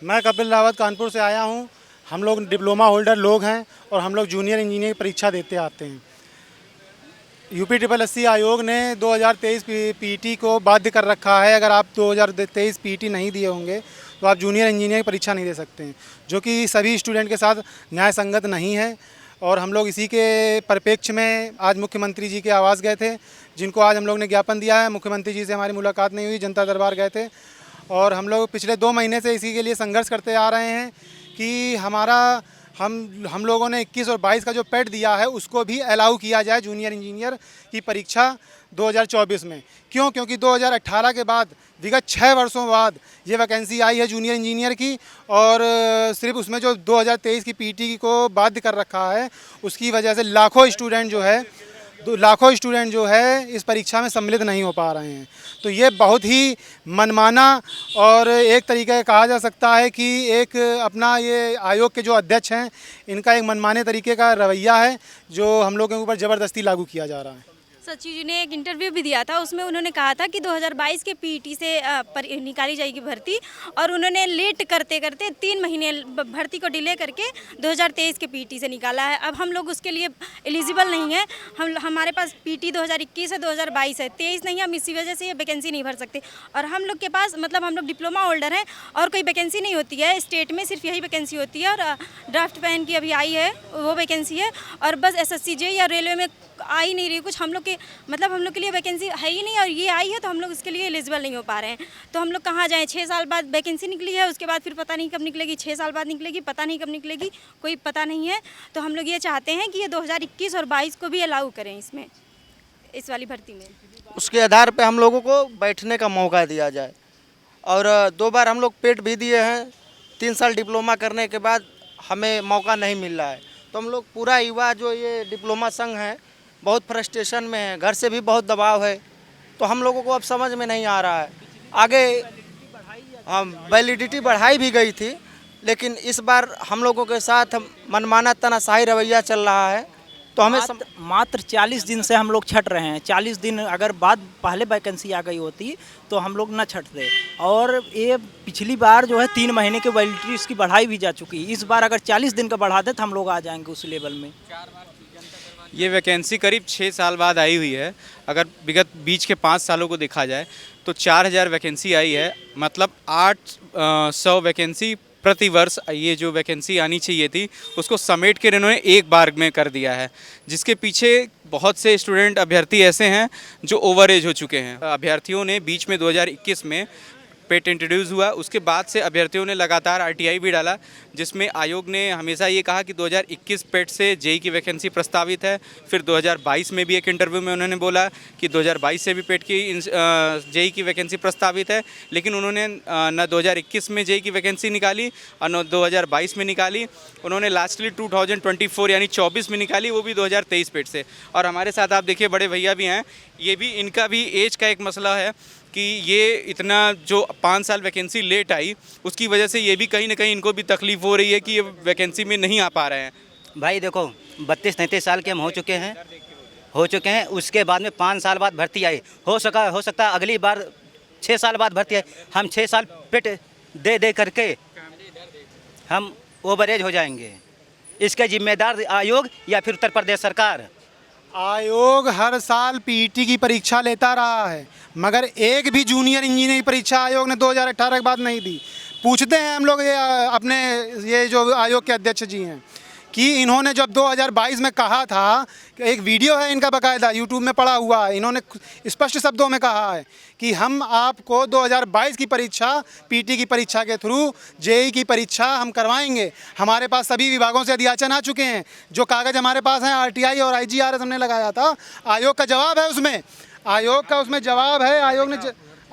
मैं कपिल रावत कानपुर से आया हूँ। हम लोग डिप्लोमा होल्डर लोग हैं और हम लोग जूनियर इंजीनियर की परीक्षा देते आते हैं। UPSSC आयोग ने 2023 पीटी को बाध्य कर रखा है। अगर आप 2023 पीटी नहीं दिए होंगे तो आप जूनियर इंजीनियर की परीक्षा नहीं दे सकते हैं, जो कि सभी स्टूडेंट के साथ न्याय संगत नहीं है। और हम लोग इसी के परिप्रेक्ष्य में आज मुख्यमंत्री जी के आवास गए थे, जिनको आज हम लोग ने ज्ञापन दिया है। मुख्यमंत्री जी से हमारी मुलाकात नहीं हुई, जनता दरबार गए थे और हम लोग पिछले 2 महीने से इसी के लिए संघर्ष करते आ रहे हैं कि हम लोगों ने 21 और 22 का जो पेट दिया है उसको भी अलाउ किया जाए जूनियर इंजीनियर की परीक्षा 2024 में। क्यों? क्योंकि 2018 के बाद विगत 6 वर्षों बाद ये वैकेंसी आई है जूनियर इंजीनियर की, और सिर्फ उसमें जो 2023 की पीटी को बाध्य कर रखा है उसकी वजह से लाखों स्टूडेंट जो है इस परीक्षा में सम्मिलित नहीं हो पा रहे हैं। तो ये बहुत ही मनमाना और एक तरीके का कहा जा सकता है कि एक अपना ये आयोग के जो अध्यक्ष हैं इनका एक मनमाने तरीके का रवैया है जो हम लोगों के ऊपर ज़बरदस्ती लागू किया जा रहा है। सचिव जी ने एक इंटरव्यू भी दिया था, उसमें उन्होंने कहा था कि 2022 के पीटी से निकाली जाएगी भर्ती, और उन्होंने लेट करते करते 3 महीने भर्ती को डिले करके 2023 के पीटी से निकाला है। अब हम लोग उसके लिए एलिजिबल नहीं है। हमारे पास पीटी 2021 है, 2022 है, 23 नहीं है। हम इसी वजह से ये वैकेंसी नहीं भर सकते। और हम लोग के पास मतलब हम लोग डिप्लोमा होल्डर हैं और कोई वैकेंसी नहीं होती है स्टेट में, सिर्फ यही वैकेंसी होती है। और ड्राफ्ट पैन की अभी आई है, वो वैकेंसी है। और बस SSC JEE या रेलवे में आ ही नहीं रही कुछ। हम लोग के लिए वैकेंसी है ही नहीं, और ये आई है तो हम लोग इसके लिए एलिजिबल नहीं हो पा रहे हैं। तो हम लोग कहाँ जाएं? 6 साल बाद वैकेंसी निकली है, उसके बाद फिर पता नहीं कब निकलेगी, 6 साल बाद निकलेगी, पता नहीं कब निकलेगी, कोई पता नहीं है। तो हम लोग ये चाहते हैं कि ये 2021 और 22 को भी अलाउ करें इसमें, इस वाली भर्ती में। उसके आधार पर हम लोगों को बैठने का मौका दिया जाए। और 2 बार हम लोग पेट भी दिए हैं। 3 साल डिप्लोमा करने के बाद हमें मौका नहीं मिल रहा है। तो हम लोग पूरा युवा जो ये डिप्लोमा संघ है बहुत फ्रस्ट्रेशन में है, घर से भी बहुत दबाव है। तो हम लोगों को अब समझ में नहीं आ रहा है आगे। वैलिडिटी बढ़ाई भी गई थी, लेकिन इस बार हम लोगों के साथ मनमाना तानाशाही रवैया चल रहा है। तो हमें मात्र 40 दिन से हम लोग छट रहे हैं। 40 दिन अगर बाद पहले वैकेंसी आ गई होती तो हम लोग न छटते। और ये पिछली बार जो है 3 महीने की वैलिडिटी इसकी बढ़ाई भी जा चुकी है। इस बार अगर 40 दिन का बढ़ा दे तो हम लोग आ जाएंगे उस लेवल में। ये वैकेंसी करीब 6 साल बाद आई हुई है। अगर विगत बीच के 5 सालों को देखा जाए तो 4000 वैकेंसी आई है, मतलब 800 वैकेंसी प्रति वर्ष। ये जो वैकेंसी आनी चाहिए थी उसको समेट के इन्होंने एक बार में कर दिया है, जिसके पीछे बहुत से स्टूडेंट अभ्यर्थी ऐसे हैं जो ओवर एज हो चुके हैं। अभ्यर्थियों ने बीच में 2021 में पेट इंट्रोड्यूस हुआ, उसके बाद से अभ्यर्थियों ने लगातार RTI भी डाला, जिसमें आयोग ने हमेशा ये कहा कि 2021 पेट से JEE की वैकेंसी प्रस्तावित है। फिर 2022 में भी एक इंटरव्यू में उन्होंने बोला कि 2022 से भी पेट की JEE की वैकेंसी प्रस्तावित है, लेकिन उन्होंने न 2021 में JEE की वैकेंसी निकाली और न 2022 में निकाली। उन्होंने लास्टली 2024 यानी 24 में निकाली, वो भी 2023 पेट से। और हमारे साथ आप देखिए बड़े भैया भी हैं, ये भी इनका भी एज का एक मसला है कि ये इतना जो 5 साल वैकेंसी लेट आई उसकी वजह से ये भी कहीं ना कहीं इनको भी तकलीफ़ हो रही है कि ये वैकेंसी में नहीं आ पा रहे हैं। भाई देखो 32-33 साल के हम हो चुके हैं। उसके बाद में 5 साल बाद भर्ती आई। हो सकता अगली बार 6 साल बाद भर्ती आई। हम 6 साल पेट दे करके हम ओवरेज हो जाएंगे। इसके जिम्मेदार आयोग या फिर उत्तर प्रदेश सरकार? आयोग हर साल पीटी की परीक्षा लेता रहा है, मगर एक भी जूनियर इंजीनियर की परीक्षा आयोग ने 2018 के बाद नहीं दी। पूछते हैं हम लोग ये जो आयोग के अध्यक्ष जी हैं कि इन्होंने जब 2022 में कहा था, कि एक वीडियो है इनका बाकायदा यूट्यूब में पड़ा हुआ है, इन्होंने स्पष्ट शब्दों में कहा है कि हम आपको 2022 की परीक्षा पीटी की परीक्षा के थ्रू JEE की परीक्षा हम करवाएंगे। हमारे पास सभी विभागों से अध्याचन आ चुके हैं, जो कागज़ हमारे पास हैं RTI और IGRS हमने लगाया था। आयोग का जवाब है उसमें, जवाब है।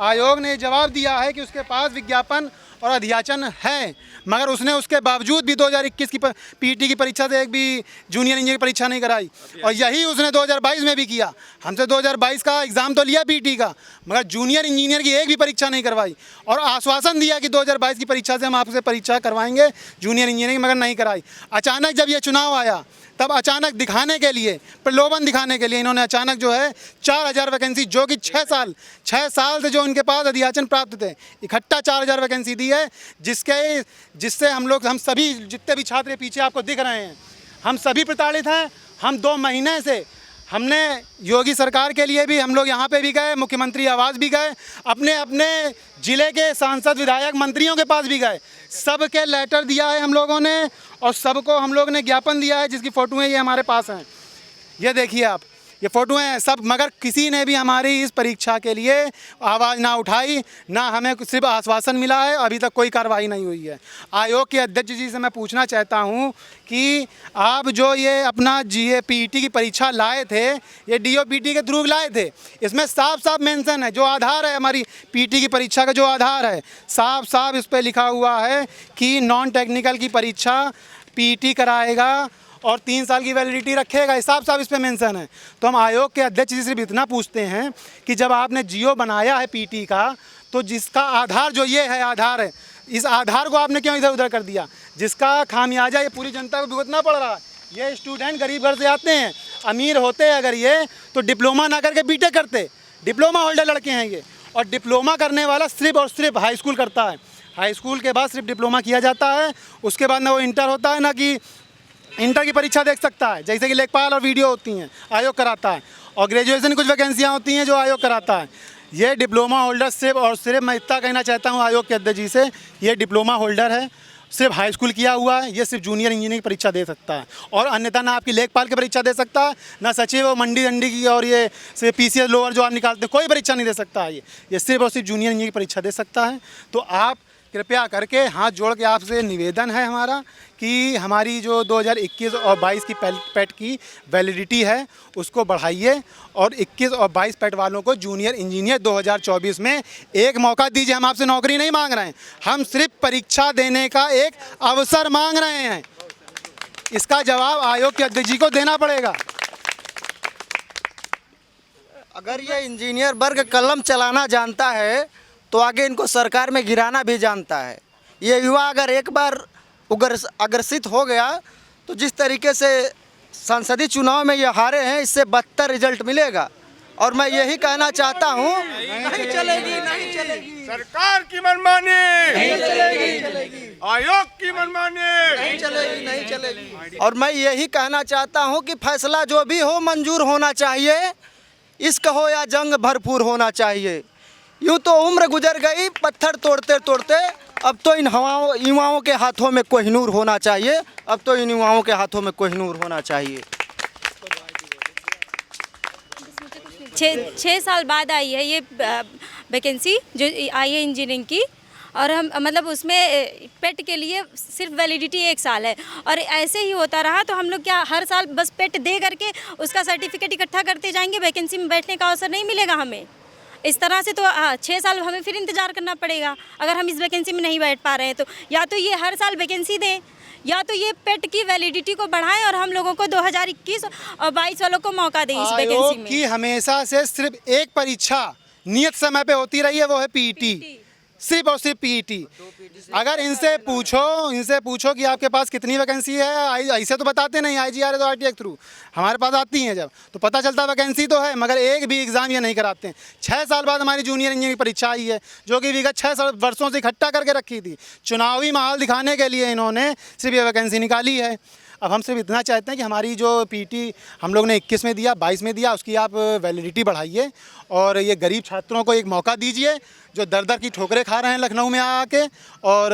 आयोग ने जवाब दिया है कि उसके पास विज्ञापन और अध्याचन है, मगर उसने उसके बावजूद भी 2021 की पीटी की परीक्षा से एक भी जूनियर इंजीनियर की परीक्षा नहीं कराई। और यही उसने 2022 में भी किया। हमसे 2022 का एग्ज़ाम तो लिया पीटी का, मगर जूनियर इंजीनियर की एक भी परीक्षा नहीं करवाई। और आश्वासन दिया कि 2022 की परीक्षा से हम आपसे परीक्षा करवाएंगे जूनियर इंजीनियर की, मगर नहीं कराई। अचानक जब ये चुनाव आया तब अचानक दिखाने के लिए, प्रलोभन दिखाने के लिए इन्होंने अचानक जो है 4000 वैकेंसी, जो कि 6 साल से जो उनके पास अधियाचन प्राप्त थे, इकट्ठा 4000 वैकेंसी दी है, जिससे हम सभी जितने भी छात्र पीछे आपको दिख रहे हैं, हम सभी प्रताड़ित हैं। हम 2 महीने से हमने योगी सरकार के लिए भी हम लोग यहाँ पे भी गए, मुख्यमंत्री आवास भी गए, अपने अपने ज़िले के सांसद विधायक मंत्रियों के पास भी गए, सबके लेटर दिया है हम लोगों ने और सबको हम लोग ने ज्ञापन दिया है, जिसकी फ़ोटोएँ ये हमारे पास हैं, ये देखिए आप, ये फ़ोटोएँ हैं सब। मगर किसी ने भी हमारी इस परीक्षा के लिए आवाज़ ना उठाई, ना हमें सिर्फ आश्वासन मिला है, अभी तक कोई कार्रवाई नहीं हुई है। आयोग के अध्यक्ष जी से मैं पूछना चाहता हूँ कि आप जो ये अपना पीटी की परीक्षा लाए थे, ये डीओपीटी के थ्रू लाए थे, इसमें साफ साफ मेंशन है, जो आधार है हमारी पीटी की परीक्षा का जो आधार है, साफ साफ इस पर लिखा हुआ है कि नॉन टेक्निकल की परीक्षा पीटी कराएगा और 3 साल की वैलिडिटी रखेगा, हिसाब साफ इस पे मेंशन है। तो हम आयोग के अध्यक्ष जी सिर्फ इतना पूछते हैं कि जब आपने जियो बनाया है पीटी का, तो जिसका आधार जो ये है आधार है, इस आधार को आपने क्यों इधर उधर कर दिया, जिसका खामियाजा ये पूरी जनता को भुगतना पड़ रहा है। ये स्टूडेंट गरीब घर से आते हैं, अमीर होते हैं अगर ये तो डिप्लोमा ना करके बीटेक करते, डिप्लोमा होल्डर लड़के हैं ये, और डिप्लोमा करने वाला सिर्फ और सिर्फ हाई स्कूल करता है, हाई स्कूल के बाद सिर्फ डिप्लोमा किया जाता है, उसके बाद ना वो इंटर होता है, ना कि इंटर की परीक्षा देख सकता है, जैसे कि लेखपाल और वीडियो होती हैं आयोग कराता है, और ग्रेजुएशन कुछ वैकेंसियाँ होती हैं जो आयोग कराता है। ये डिप्लोमा होल्डर सिर्फ और सिर्फ, मैं इतना कहना चाहता हूँ आयोग के अध्यक्ष जी से, ये डिप्लोमा होल्डर है, सिर्फ हाई स्कूल किया हुआ है, ये सिर्फ जूनियर इंजीनियरिंग की परीक्षा दे सकता है, और अन्यथा ना आपकी लेखपाल की परीक्षा दे सकता है, ना सचिव और मंडी की, और ये सिर्फ पीसीएस लोअर जो आप निकालते कोई परीक्षा नहीं दे सकता है। ये सिर्फ और सिर्फ जूनियर इंजीनियरिंग की परीक्षा दे सकता है। तो आप कृपया करके हाथ जोड़ के आपसे निवेदन है हमारा कि हमारी जो 2021 और 22 की पेट की वैलिडिटी है उसको बढ़ाइए, और 21 और 22 पेट वालों को जूनियर इंजीनियर 2024 में एक मौका दीजिए। हम आपसे नौकरी नहीं मांग रहे हैं, हम सिर्फ परीक्षा देने का एक अवसर मांग रहे हैं। इसका जवाब आयोग के अध्यक्ष जी को देना पड़ेगा। अगर ये इंजीनियर वर्ग कलम चलाना जानता है तो आगे इनको सरकार में गिराना भी जानता है। ये युवा अगर एक बार अग्रसित हो गया तो जिस तरीके से संसदीय चुनाव में ये हारे हैं, इससे बदतर रिजल्ट मिलेगा। और मैं यही कहना चाहता हूँ, नहीं चलेगी सरकार की मनमानी, नहीं चलेगी आयोग की मनमानी, नहीं चलेगी। और मैं यही कहना चाहता हूँ कि फैसला जो भी हो मंजूर होना चाहिए, इश्क हो या जंग भरपूर होना चाहिए। यूँ तो उम्र गुजर गई पत्थर तोड़ते तोड़ते, अब तो इन युवाओं के हाथों में कोहिनूर होना चाहिए, अब तो इन युवाओं के हाथों में कोहिनूर होना चाहिए। 6 साल बाद आई है ये वैकेंसी जो आई है इंजीनियरिंग की, और हम मतलब उसमें पेट के लिए सिर्फ वैलिडिटी 1 साल है, और ऐसे ही होता रहा तो हम लोग क्या हर साल बस पेट दे करके उसका सर्टिफिकेट इकट्ठा करते जाएंगे, वैकेंसी में बैठने का अवसर नहीं मिलेगा हमें। इस तरह से तो 6 साल हमें फिर इंतज़ार करना पड़ेगा। अगर हम इस वैकेंसी में नहीं बैठ पा रहे हैं तो या तो ये हर साल वैकेंसी दें, या तो ये पेट की वैलिडिटी को बढ़ाएं और हम लोगों को 2021 और 22 वालों को मौका दें इस वैकेंसी में। की हमेशा से सिर्फ एक परीक्षा नियत समय पे होती रही है, वो है पीटी, सिर्फ और सिर्फ पीटी। अगर इनसे पूछो कि आपके पास कितनी वैकेंसी है, ऐसे तो बताते नहीं, IGR तो RTI के थ्रू हमारे पास आती हैं जब तो पता चलता वैकेंसी तो है, मगर एक भी एग्ज़ाम ये नहीं कराते हैं। 6 साल बाद हमारी जूनियर इंजीनियरिंग परीक्षा आई है, जो कि विगत 6 वर्षों से इकट्ठा करके रखी थी। चुनावी माहौल दिखाने के लिए इन्होंने सिर्फ ये वैकेंसी निकाली है। अब हम सिर्फ इतना चाहते हैं कि हमारी जो पीटी हम लोग ने 21 में दिया, 22 में दिया, उसकी आप वैलिडिटी बढ़ाइए, और ये गरीब छात्रों को एक मौका दीजिए जो दर दर की ठोकरें खा रहे हैं लखनऊ में आके। और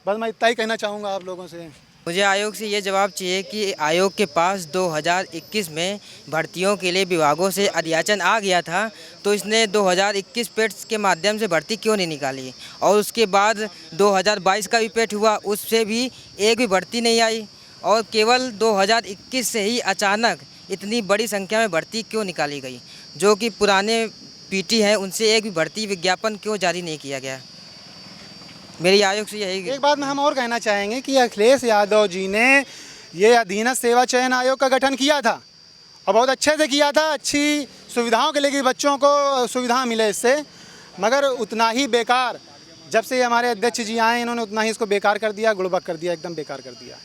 बस मैं इतना ही कहना चाहूँगा आप लोगों से। मुझे आयोग से ये जवाब चाहिए कि आयोग के पास 2021 में भर्तियों के लिए विभागों से अधियाचन आ गया था, तो इसने 2021 पेट्स के माध्यम से भर्ती क्यों नहीं निकाली, और उसके बाद 2022 का भी पेट हुआ, उससे भी एक भी भर्ती नहीं आई, और केवल 2021 से ही अचानक इतनी बड़ी संख्या में भर्ती क्यों निकाली गई। जो कि पुराने पीटी हैं उनसे एक भी भर्ती विज्ञापन क्यों जारी नहीं किया गया। मेरी आयोग से यही एक बात में हम और कहना चाहेंगे कि अखिलेश यादव जी ने ये अधीनस्थ सेवा चयन आयोग का गठन किया था और बहुत अच्छे से किया था, अच्छी सुविधाओं के लिए कि बच्चों को सुविधा मिले इससे, मगर उतना ही बेकार जब से हमारे अध्यक्ष जी आए इन्होंने उतना ही इसको बेकार कर दिया, गुड़बक कर दिया, एकदम बेकार कर दिया।